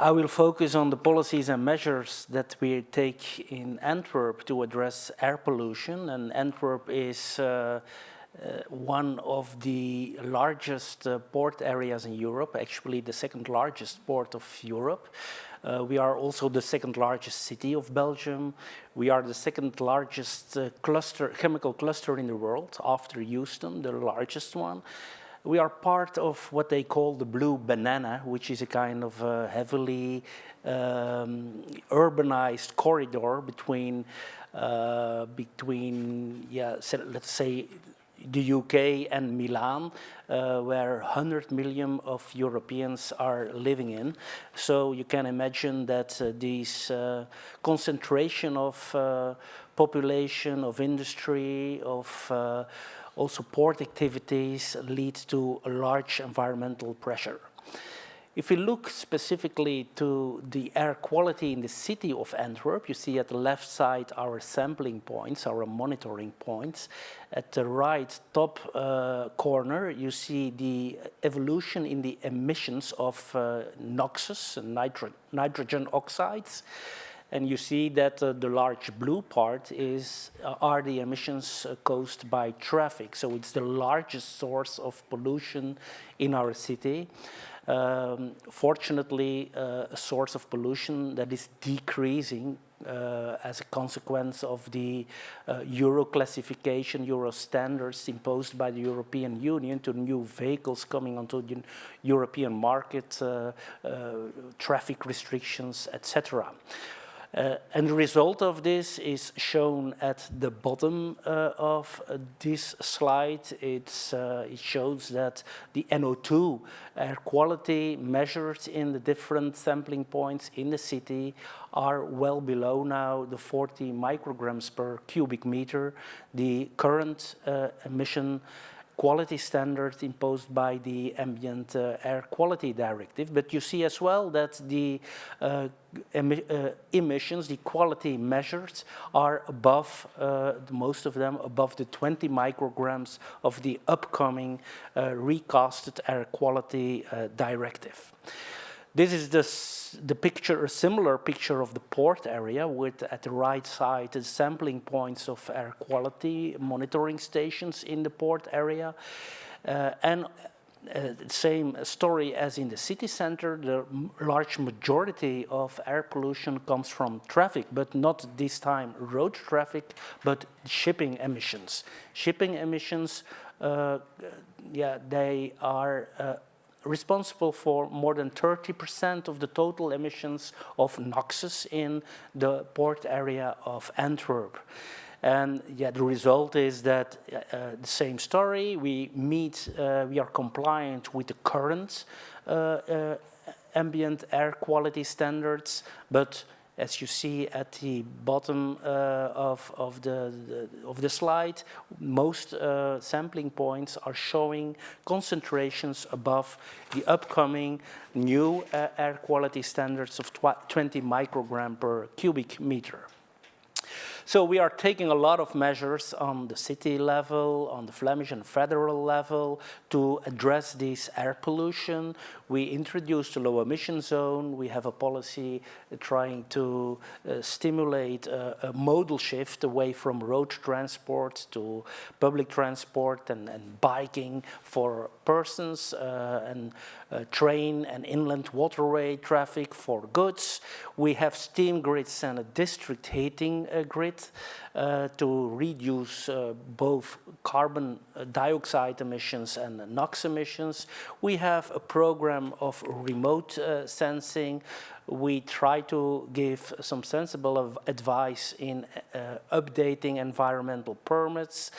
I will focus on the policies and measures that we take in Antwerp to address air pollution. And Antwerp is one of the largest port areas in Europe, actually the second largest port of Europe. We are also the second largest city of Belgium. We are the second largest chemical cluster in the world, after Houston, the largest one. We are part of what they call the blue banana, which is a kind of heavily urbanized corridor between, let's say, the UK and Milan, where 100 million of Europeans are living in. So you can imagine that this concentration of population, of industry, of also port activities lead to a large environmental pressure. If we look specifically to the air quality in the city of Antwerp, you see at the left side our sampling points, our monitoring points. At the right top corner, you see the evolution in the emissions of NOxes, and nitrogen oxides. And you see that the large blue part are the emissions caused by traffic. So it's the largest source of pollution in our city. Fortunately, a source of pollution that is decreasing as a consequence of the Euro classification, Euro standards imposed by the European Union to new vehicles coming onto the European market, traffic restrictions, etc. And the result of this is shown at the bottom of this slide. It shows that the NO2 air quality measured in the different sampling points in the city are well below now the 40 micrograms per cubic meter, the current emission quality standard imposed by the Ambient Air Quality Directive. But you see as well that the emissions, the quality measures, are above, most of them above the 20 micrograms of the upcoming recasted Air Quality Directive. This is the picture, a similar picture of the port area with, at the right side, the sampling points of air quality monitoring stations in the port area. Same story as in the city center. The large majority of air pollution comes from traffic, but not this time road traffic, but shipping emissions. Shipping emissions, they are responsible for more than 30% of the total emissions of NOxes in the port area of Antwerp. And the result is that the same story. We are compliant with the current ambient air quality standards, but as you see at the bottom of the slide, most sampling points are showing concentrations above the upcoming new air quality standards of 20 microgram per cubic meter. So we are taking a lot of measures on the city level, on the Flemish and federal level to address this air pollution. We introduced a low emission zone. We have a policy trying to stimulate a modal shift away from road transport to public transport and biking for persons and train and inland waterway traffic for goods. We have steam grids and a district heating grid to reduce both carbon dioxide emissions and NOx emissions. We have a program of remote sensing. We try to give some sensible advice in updating environmental permits.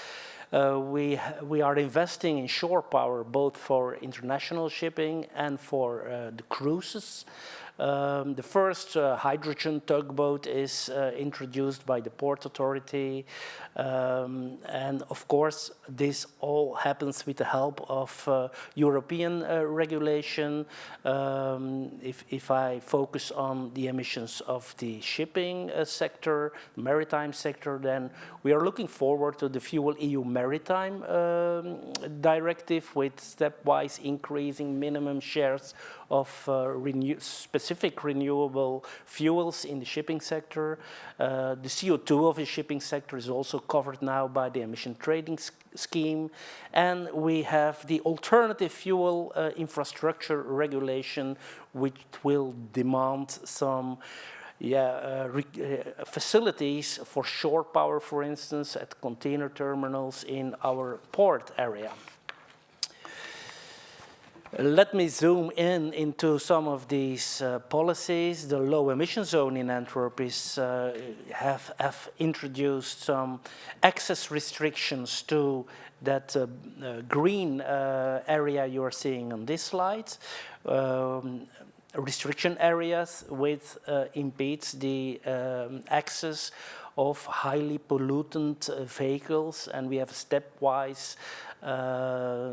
We are investing in shore power, both for international shipping and for the cruises. The first hydrogen tugboat is introduced by the Port Authority. And of course, this all happens with the help of European regulation. If I focus on the emissions of the shipping sector, maritime sector, then we are looking forward to the Fuel EU Maritime Directive with stepwise increasing minimum shares of specific specific renewable fuels in the shipping sector. The CO2 of the shipping sector is also covered now by the emission trading scheme. And we have the alternative fuel infrastructure regulation, which will demand some facilities for shore power, for instance, at container terminals in our port area. Let me zoom into some of these policies. The low emission zone in Antwerp is, have introduced some access restrictions to that green area you are seeing on this slide. Restriction areas which impedes the access of highly pollutant vehicles, and we have a stepwise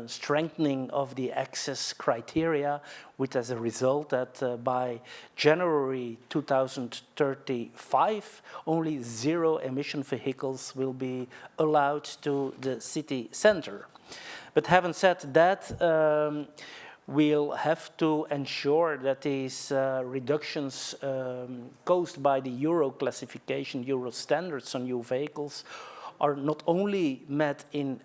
strengthening of the access criteria, with as a result that by January 2035 only zero emission vehicles will be allowed to the city center. But having said that, we'll have to ensure that these reductions caused by the Euro classification, Euro standards on new vehicles are not only met in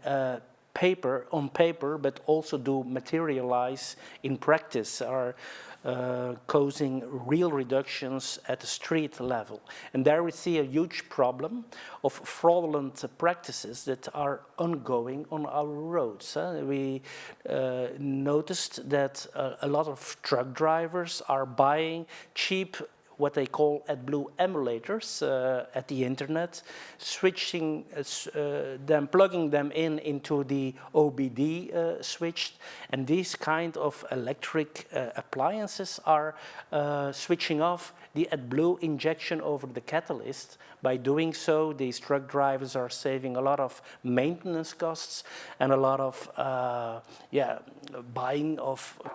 on paper, but also do materialize in practice, are causing real reductions at the street level. And there we see a huge problem of fraudulent practices that are ongoing on our roads. We noticed that a lot of truck drivers are buying cheap, what they call AdBlue emulators at the internet, switching plugging them into the OBD switch, and these kind of electric appliances are switching off the AdBlue injection over the catalyst. By doing so, these truck drivers are saving a lot of maintenance costs and a lot of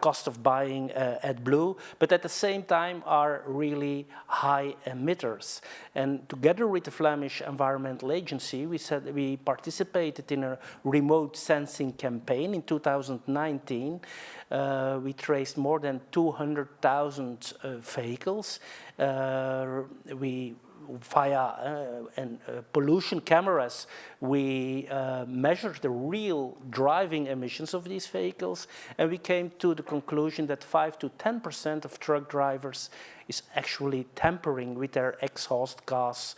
cost of buying AdBlue, but at the same time are really high emitters. And together with the Flemish Environmental Agency, we participated in a remote sensing campaign in 2019. We traced more than 200,000 vehicles. Via pollution cameras, we measured the real driving emissions of these vehicles, and we came to the conclusion that 5 to 10% of truck drivers is actually tampering with their exhaust gas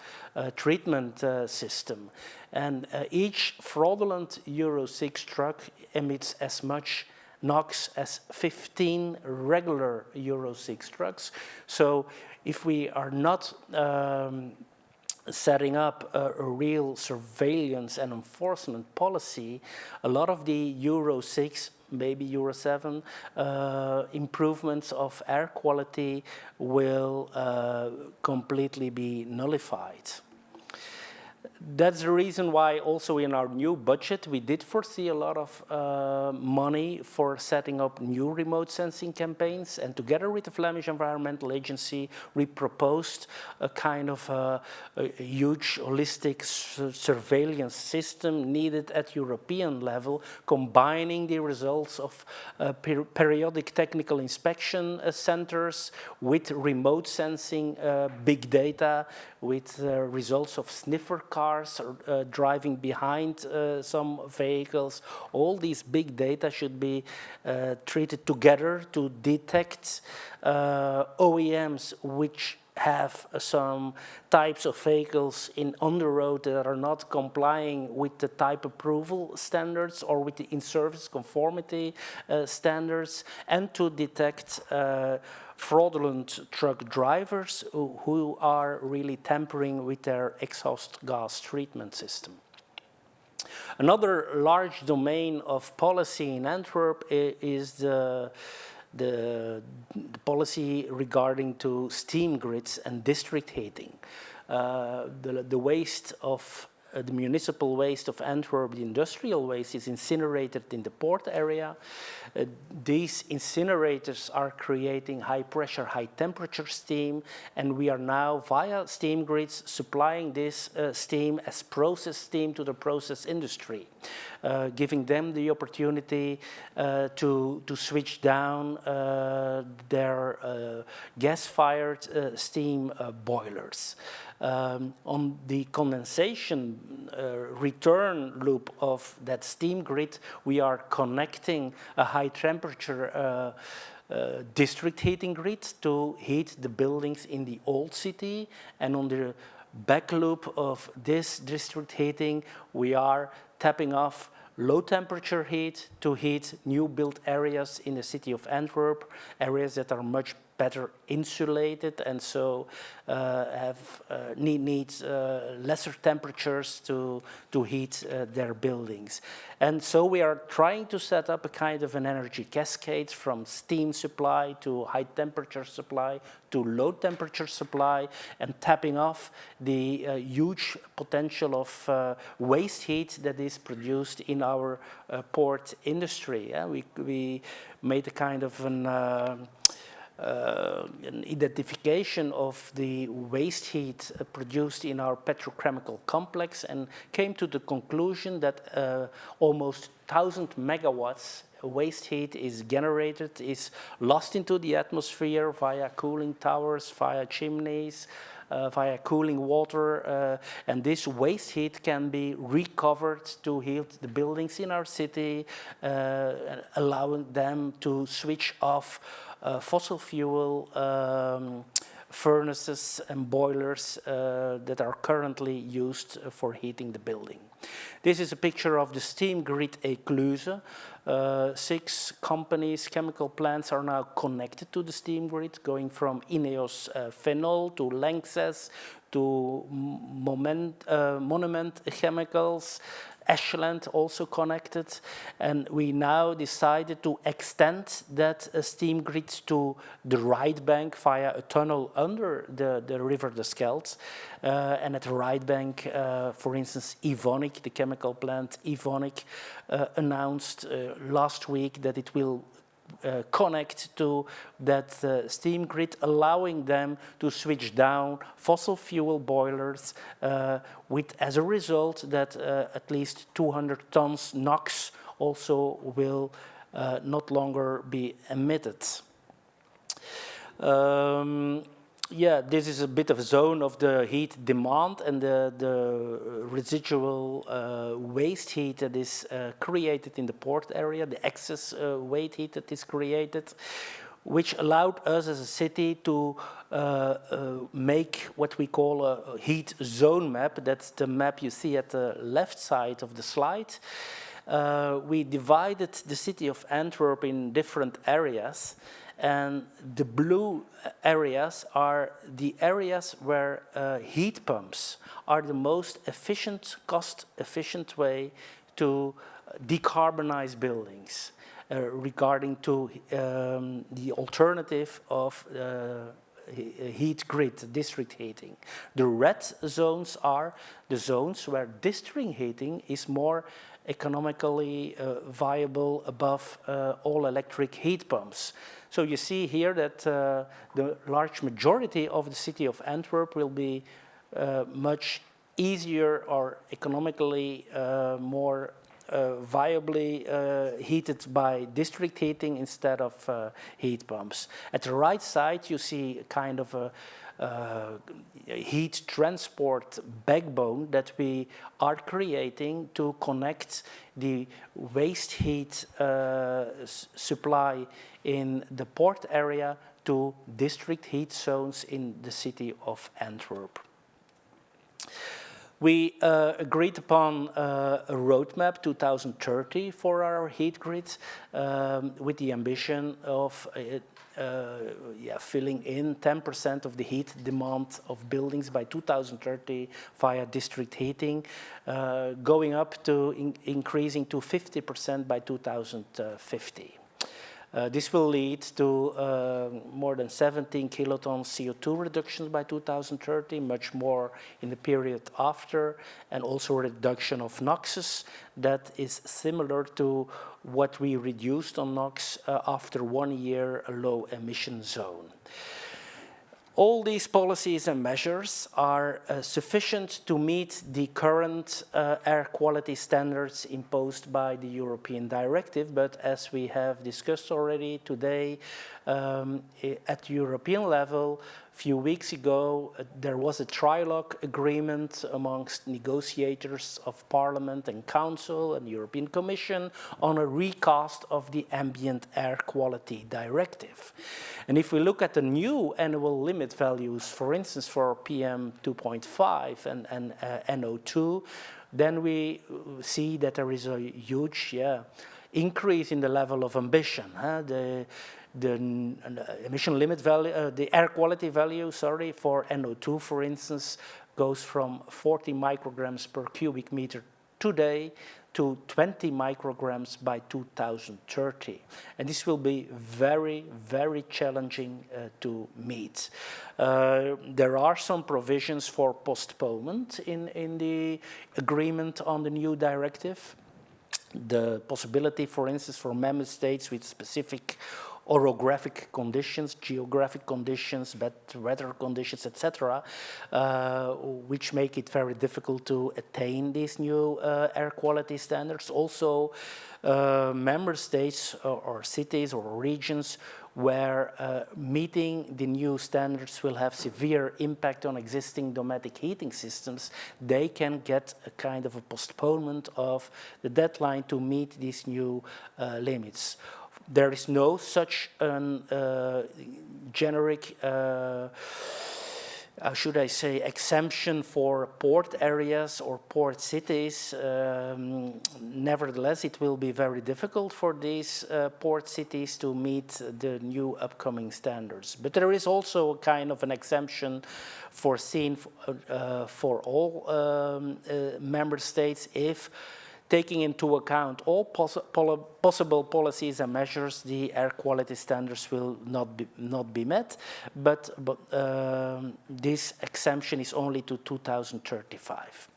treatment system. And each fraudulent Euro 6 truck emits as much NOx as 15 regular Euro 6 trucks. So if we are not setting up a real surveillance and enforcement policy, a lot of the Euro 6, maybe Euro 7 improvements of air quality will completely be nullified. That's the reason why also in our new budget we did foresee a lot of money for setting up new remote sensing campaigns, and together with the Flemish Environmental Agency we proposed a kind of a huge holistic surveillance system needed at European level, combining the results of periodic technical inspection centers with remote sensing, big data, with results of sniffer cars driving behind some vehicles. All these big data should be treated together to detect OEMs which have some types of vehicles on the road that are not complying with the type approval standards or with the in-service conformity standards, and to detect fraudulent truck drivers who are really tampering with their exhaust gas treatment system. Another large domain of policy in Antwerp is the policy regarding to steam grids and district heating. The waste of the municipal waste of Antwerp, the industrial waste, is incinerated in the port area. These incinerators are creating high pressure, high temperature steam, and we are now via steam grids supplying this steam as process steam to the process industry, giving them the opportunity to switch down their gas-fired steam boilers. On the condensation return loop of that steam grid, we are connecting a high temperature district heating grid to heat the buildings in the old city, and on the back loop of this district heating we are tapping off low temperature heat to heat new built areas in the city of Antwerp, areas that are much better insulated and so need lesser temperatures to heat their buildings. And so we are trying to set up a kind of an energy cascade from steam supply to high temperature supply to low temperature supply, and tapping off the huge potential of waste heat that is produced in our port industry. Yeah? We made a kind of an identification of the waste heat produced in our petrochemical complex and came to the conclusion that almost 1,000 megawatts waste heat is generated, is lost into the atmosphere via cooling towers, via chimneys, via cooling water, and this waste heat can be recovered to heat the buildings in our city, allowing them to switch off fossil fuel furnaces and boilers that are currently used for heating the building. This is a picture of the steam grid Ecluse. 6 companies, chemical plants are now connected to the steam grid, going from Ineos Phenol to Lanxess to Monument Chemicals, Ashland also connected, and we now decided to extend that steam grid to the right bank via a tunnel under the river the Scheldt. And at the right bank, for instance, Evonik, the chemical plant Evonik, announced last week that it will connect to that steam grid, allowing them to switch down fossil fuel boilers with, as a result, that at least 200 tons NOx also will not longer be emitted. Yeah, this is a bit of a zone of the heat demand and the residual waste heat that is created in the port area, the excess waste heat that is created, which allowed us as a city to make what we call a heat zone map. That's the map you see at the left side of the slide. We divided the city of Antwerp in different areas, and the blue areas are the areas where heat pumps are the most efficient, cost-efficient way to decarbonize buildings, regarding to the alternative of heat grid, district heating. The red zones are the zones where district heating is more economically viable above all electric heat pumps. So you see here that the large majority of the city of Antwerp will be much easier or economically more viably heated by district heating instead of heat pumps. At the right side you see a kind of a heat transport backbone that we are creating to connect the waste heat supply in the port area to district heat zones in the city of Antwerp. We agreed upon a roadmap 2030 for our heat grids with the ambition of filling in 10% of the heat demand of buildings by 2030 via district heating, going up to increasing to 50% by 2050. This will lead to more than 17 kilotons CO2 reductions by 2030, much more in the period after, and also a reduction of NOxes that is similar to what we reduced on NOx after 1 year low emission zone. All these policies and measures are sufficient to meet the current air quality standards imposed by the European directive, but as we have discussed already today, at European level, a few weeks ago, there was a trilogue agreement amongst negotiators of Parliament and Council and European Commission on a recast of the Ambient Air Quality Directive. And if we look at the new annual limit values, for instance, for PM 2.5 and NO2, then we see that there is a huge increase in the level of ambition. The emission limit value, the air quality value, sorry, for NO2, for instance, goes from 40 micrograms per cubic meter today to 20 micrograms by 2030. And this will be very, very challenging to meet. There are some provisions for postponement in the agreement on the new directive. The possibility, for instance, for member states with specific orographic conditions, geographic conditions, bad weather conditions, etc., which make it very difficult to attain these new air quality standards. Also, member states or cities or regions where meeting the new standards will have severe impact on existing domestic heating systems, they can get a kind of a postponement of the deadline to meet these new limits. There is no such generic, should I say, exemption for port areas or port cities. Nevertheless, it will be very difficult for these port cities to meet the new upcoming standards. But there is also a kind of an exemption foreseen for all member states if, taking into account all possible policies and measures, the air quality standards will not be met, but this exemption is only to 2035.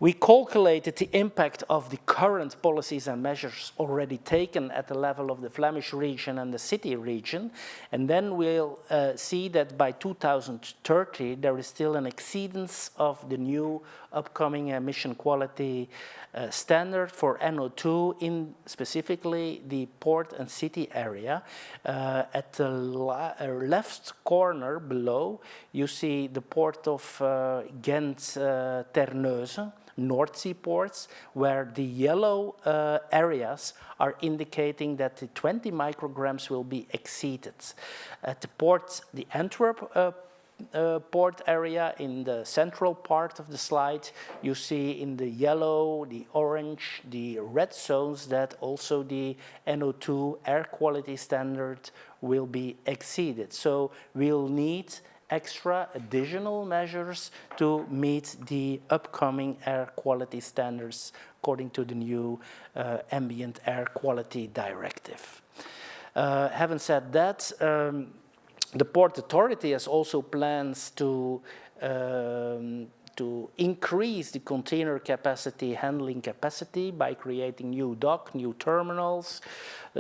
We calculated the impact of the current policies and measures already taken at the level of the Flemish region and the city region, and then we'll see that by 2030 there is still an exceedance of the new upcoming emission quality standard for NO2 in specifically the port and city area. At the left corner below, you see the port of Ghent-Terneuzen, North Sea ports, where the yellow areas are indicating that the 20 micrograms will be exceeded. At the port, the Antwerp port area in the central part of the slide, you see in the yellow, the orange, the red zones that also the NO2 air quality standard will be exceeded. So we'll need extra additional measures to meet the upcoming air quality standards according to the new Ambient Air Quality Directive. Having said that, the Port Authority has also plans to increase the container capacity, handling capacity, by creating new dock, new terminals.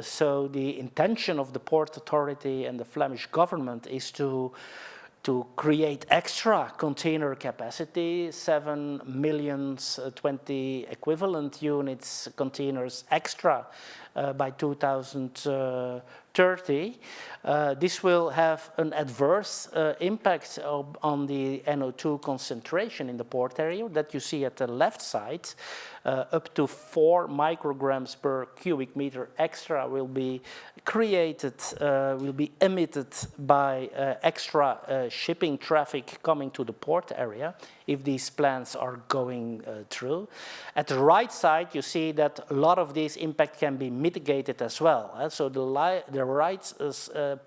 So the intention of the Port Authority and the Flemish government is to create extra container capacity, 7 million 20 equivalent units containers extra by 2030. This will have an adverse impact on the NO2 concentration in the port area that you see at the left side. Up to 4 micrograms per cubic meter extra will be created, will be emitted by extra shipping traffic coming to the port area if these plans are going through. At the right side, you see that a lot of this impact can be mitigated as well. So the right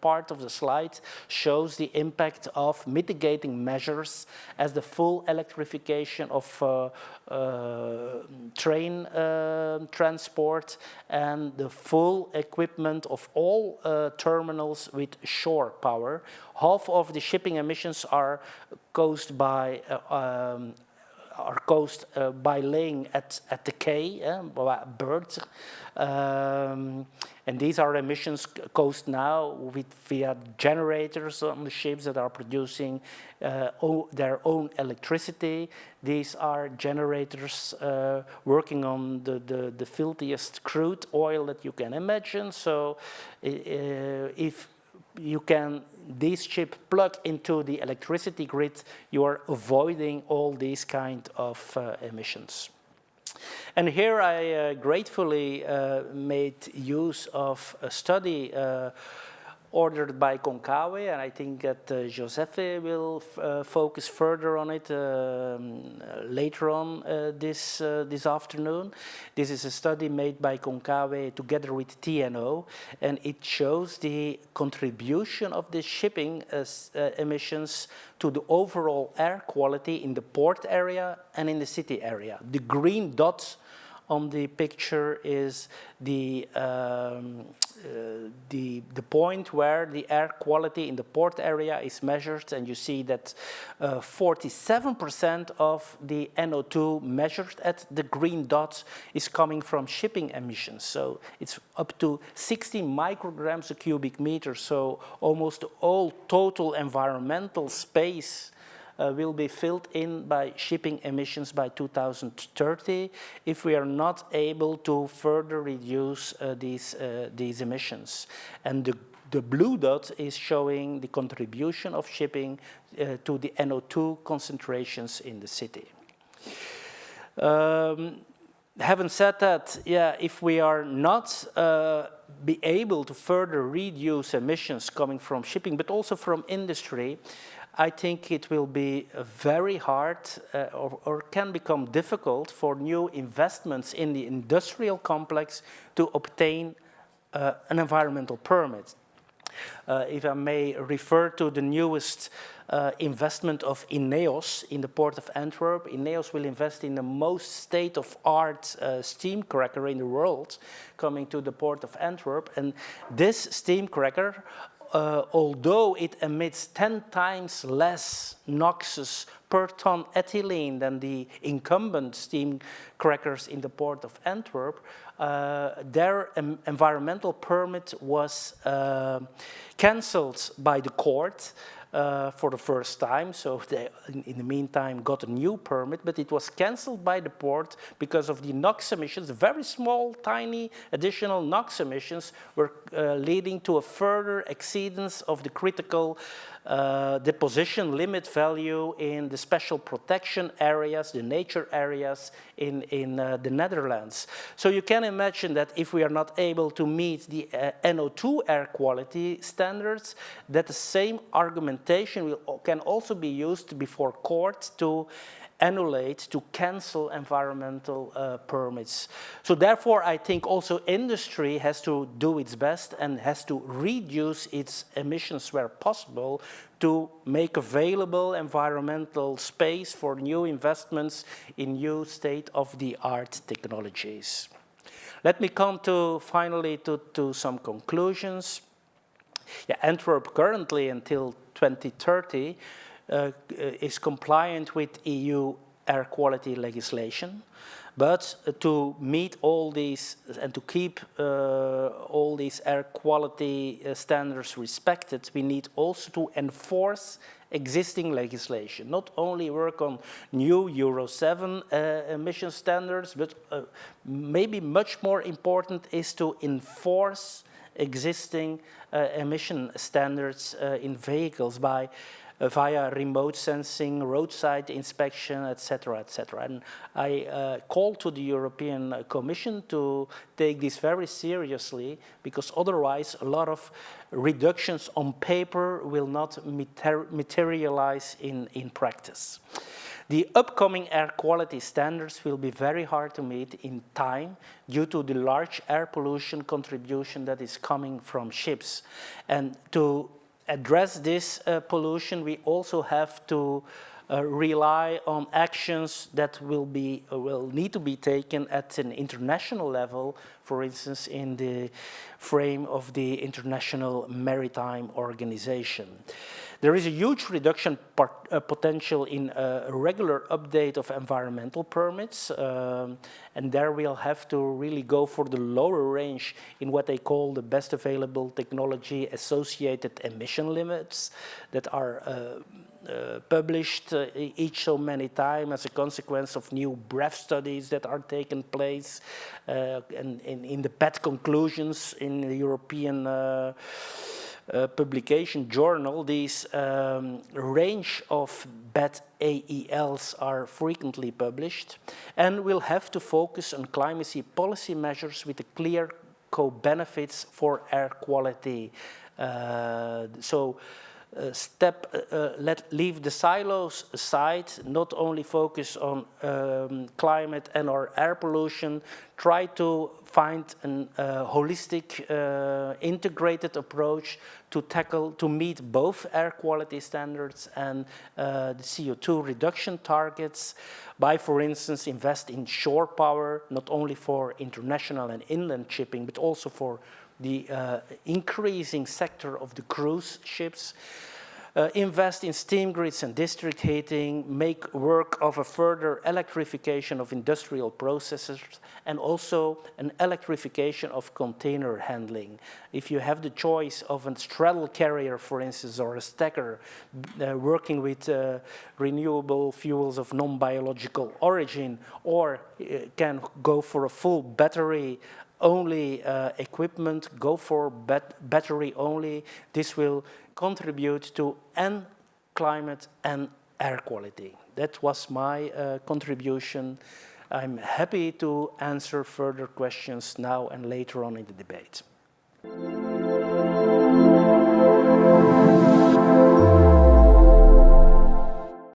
part of the slide shows the impact of mitigating measures as the full electrification of train transport and the full equipment of all terminals with shore power. Half of the shipping emissions are caused by laying at the quay, berth. And these are emissions caused now via generators on the ships that are producing their own electricity. These are generators working on the filthiest crude oil that you can imagine. So if you can these ships plug into the electricity grid, you are avoiding all these kind of emissions. And here I gratefully made use of a study ordered by Concawe, and I think that Josefe will focus further on it later on this afternoon. This is a study made by Concawe together with TNO, and it shows the contribution of the shipping emissions to the overall air quality in the port area and in the city area. The green dot on the picture is the point where the air quality in the port area is measured, and you see that 47% of the NO2 measured at the green dot is coming from shipping emissions. So it's up to 60 micrograms a cubic meter, so almost all total environmental space will be filled in by shipping emissions by 2030 if we are not able to further reduce these emissions. And the blue dot is showing the contribution of shipping to the NO2 concentrations in the city. Having said that, yeah, if we are not be able to further reduce emissions coming from shipping, but also from industry, I think it will be very hard or can become difficult for new investments in the industrial complex to obtain an environmental permit. If I may refer to the newest investment of INEOS in the port of Antwerp. INEOS will invest in the most state-of-art steam cracker in the world coming to the port of Antwerp. And this steam cracker, although it emits 10 times less NOxes per ton ethylene than the incumbent steam crackers in the port of Antwerp, their environmental permit was cancelled by the court for the first time. So they, in the meantime, got a new permit, but it was cancelled by the port because of the NOx emissions. Very small, tiny additional NOx emissions were leading to a further exceedance of the critical deposition limit value in the special protection areas, the nature areas in the Netherlands. So you can imagine that if we are not able to meet the NO2 air quality standards, that the same argumentation can also be used before court to annulate, to cancel environmental permits. So therefore, I think also industry has to do its best and has to reduce its emissions where possible to make available environmental space for new investments in new state-of-the-art technologies. Let me come to finally to some conclusions. Yeah, Antwerp currently until 2030 is compliant with EU air quality legislation, but to meet all these and to keep all these air quality standards respected, we need also to enforce existing legislation, not only work on new Euro 7 emission standards, but maybe much more important is to enforce existing emission standards in vehicles by via remote sensing, roadside inspection, etc., etc. And I call to the European Commission to take this very seriously, because otherwise a lot of reductions on paper will not materialize in practice. The upcoming air quality standards will be very hard to meet in time due to the large air pollution contribution that is coming from ships. And to address this pollution, we also have to rely on actions that will need to be taken at an international level, for instance, in the frame of the International Maritime Organization. There is a huge reduction potential in a regular update of environmental permits, and there we'll have to really go for the lower range in what they call the best available technology associated emission limits that are published each so many times as a consequence of new BREF studies that are taking place, and in the PET conclusions in the European publication journal. These range of bad AELs are frequently published, and we'll have to focus on climate policy measures with a clear co-benefits for air quality. Leave the silos aside, not only focus on climate and or air pollution, try to find a holistic, integrated approach to meet both air quality standards and the CO2 reduction targets by, for instance, invest in shore power, not only for international and inland shipping, but also for the increasing sector of the cruise ships. Invest in steam grids and district heating, make work of a further electrification of industrial processes, and also an electrification of container handling. If you have the choice of a straddle carrier, for instance, or a stacker working with renewable fuels of non-biological origin, or can go for a full battery only equipment, go for battery only. This will contribute to climate and air quality. That was my contribution. I'm happy to answer further questions now and later on in the debate.